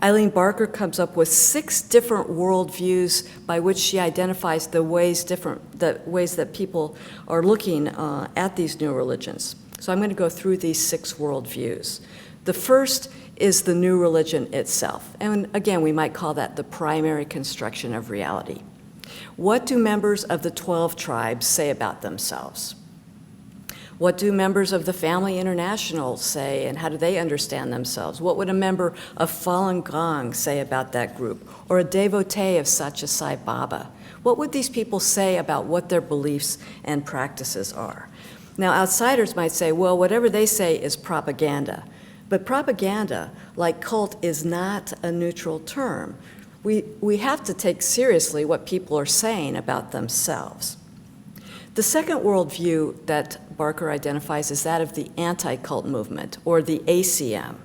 Eileen Barker comes up with 6 different worldviews by which she identifies the ways that people are looking at these new religions. So I'm going to go through these 6 worldviews. The first is the new religion itself. And again, we might call that the primary construction of reality. What do members of the 12 tribes say about themselves? What do members of the Family International say, and how do they understand themselves? What would a member of Falun Gong say about that group, or a devotee of Satya Sai Baba? What would these people say about what their beliefs and practices are? Now, outsiders might say, well, whatever they say is propaganda. But propaganda, like cult, is not a neutral term. We have to take seriously what people are saying about themselves. The second worldview that Barker identifies is that of the anti-cult movement, or the ACM.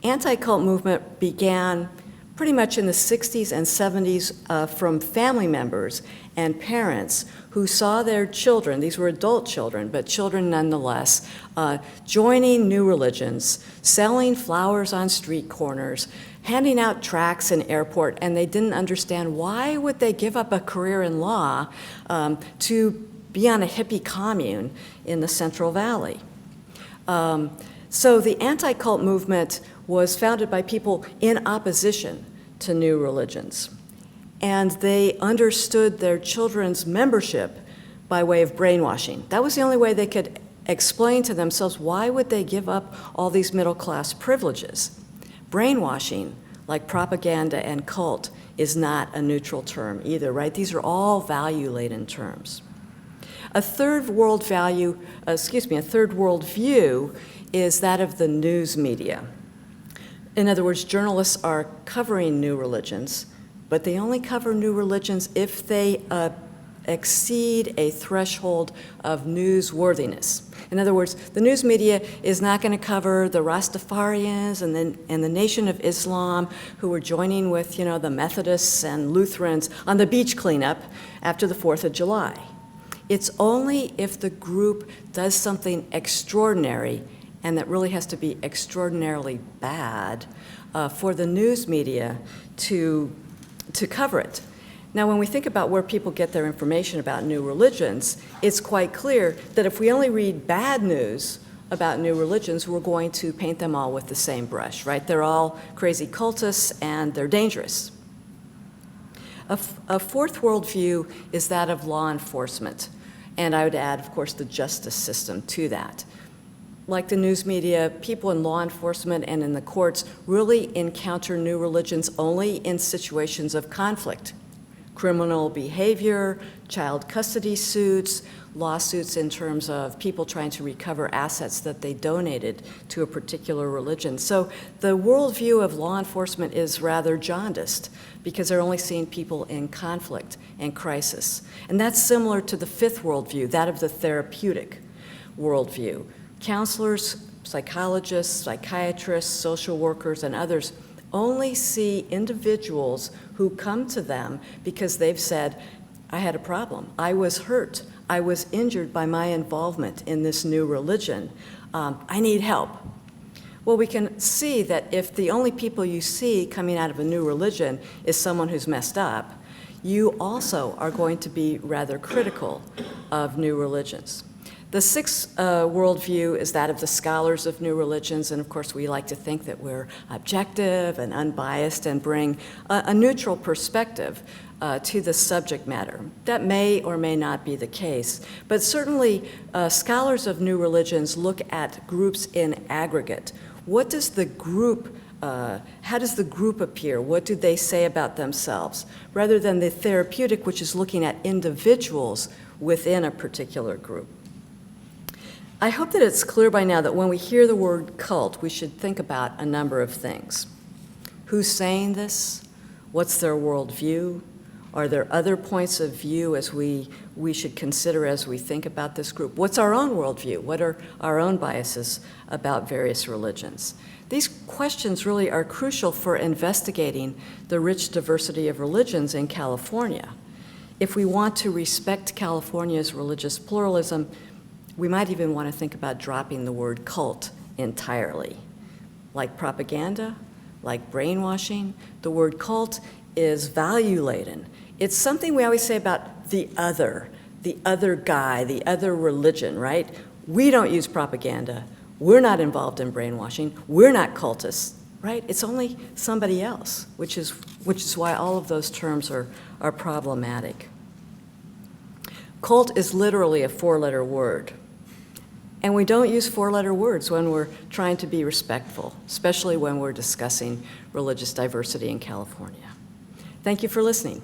Anti-cult movement began pretty much in the 60s and 70s from family members and parents who saw their children, these were adult children, but children nonetheless, joining new religions, selling flowers on street corners, handing out tracts in airport, and they didn't understand why would they give up a career in law to be on a hippie commune in the Central Valley. So the anti-cult movement was founded by people in opposition to new religions. And they understood their children's membership by way of brainwashing. That was the only way they could explain to themselves why would they give up all these middle-class privileges. Brainwashing, like propaganda and cult, is not a neutral term either, right? These are all value-laden terms. A third worldview is that of the news media. In other words, journalists are covering new religions, but they only cover new religions if they exceed a threshold of newsworthiness. In other words, the news media is not going to cover the Rastafarians and the Nation of Islam who were joining with, the Methodists and Lutherans on the beach cleanup after the 4th of July. It's only if the group does something extraordinary, and that really has to be extraordinarily bad, for the news media to cover it. Now, when we think about where people get their information about new religions, it's quite clear that if we only read bad news about new religions, we're going to paint them all with the same brush, right? They're all crazy cultists and they're dangerous. A fourth worldview is that of law enforcement, and I would add, of course, the justice system to that. Like the news media, people in law enforcement and in the courts really encounter new religions only in situations of conflict. Criminal behavior, child custody suits, lawsuits in terms of people trying to recover assets that they donated to a particular religion. So the worldview of law enforcement is rather jaundiced because they're only seeing people in conflict and crisis. And that's similar to the fifth worldview, that of the therapeutic worldview. Counselors, psychologists, psychiatrists, social workers, and others only see individuals who come to them because they've said, I had a problem, I was hurt, I was injured by my involvement in this new religion, I need help. Well, we can see that if the only people you see coming out of a new religion is someone who's messed up, you also are going to be rather critical of new religions. The sixth worldview is that of the scholars of new religions, and of course we like to think that we're objective and unbiased and bring a neutral perspective to the subject matter. That may or may not be the case, but certainly scholars of new religions look at groups in aggregate. What does the group how does the group appear? What do they say about themselves? Rather than the therapeutic, which is looking at individuals within a particular group. I hope that it's clear by now that when we hear the word cult, we should think about a number of things. Who's saying this? What's their worldview? Are there other points of view as we should consider as we think about this group? What's our own worldview? What are our own biases about various religions? These questions really are crucial for investigating the rich diversity of religions in California. If we want to respect California's religious pluralism, we might even want to think about dropping the word cult entirely. Like propaganda, like brainwashing. The word cult is value-laden. It's something we always say about the other guy, the other religion, right? We don't use propaganda. We're not involved in brainwashing. We're not cultists, right? It's only somebody else, which is why all of those terms are problematic. Cult is literally a four-letter word. And we don't use four-letter words when we're trying to be respectful, especially when we're discussing religious diversity in California. Thank you for listening.